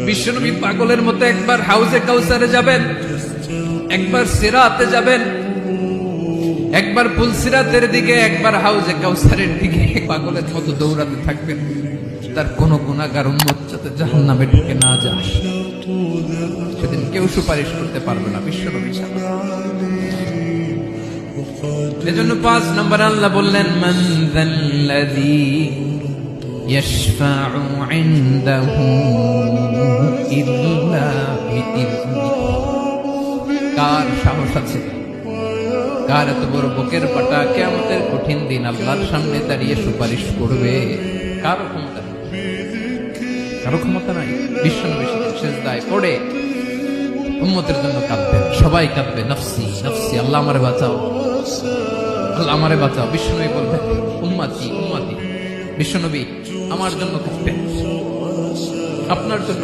বিশ্বনবী পাগলের মতো একবার হাউজে কাউসারে যাবেন, একবার সিরাতে যাবেন, একবার পুলসিরাতের দিকে, একবার হাউজে কাউসারের দিকে পাগলের মতো দৌড়াতে থাকবেন। তার কোন গুনাহগার উম্মত যাতে জাহান্নামে ঢুকে না যায়, সেদিন কেউ সুপারিশ করতে পারবে না বিশ্বনবী ছাড়া। এজন্য 5 নম্বর আল্লাহ বললেন, মান যাল্লাযী ইয়াশফাউ ইনদাহু ইল্লা বিইযনিহি। কার সাহস আছে, কার এত বড় বুকের পাটা কিয়ামতের কঠিন দিন আল্লাহর সামনে দাঁড়িয়ে সুপারিশ করবে? কারো ক্ষমতা নেই, কারো ক্ষমতা নাই। বিশ্বনবী সিজদায় পড়ে উম্মতের জন্য কাঁদবেন, সবাই কাঁদবে, নফসি নফসি, আল্লাহ আমারে বাঁচাও, আল্লাহ আমারে বাঁচাও। বিশ্বনবী বলবেন, উম্মতি উম্মতি। বিশ্বনবী আমার জন্য কাঁদবেন, আপনার জন্য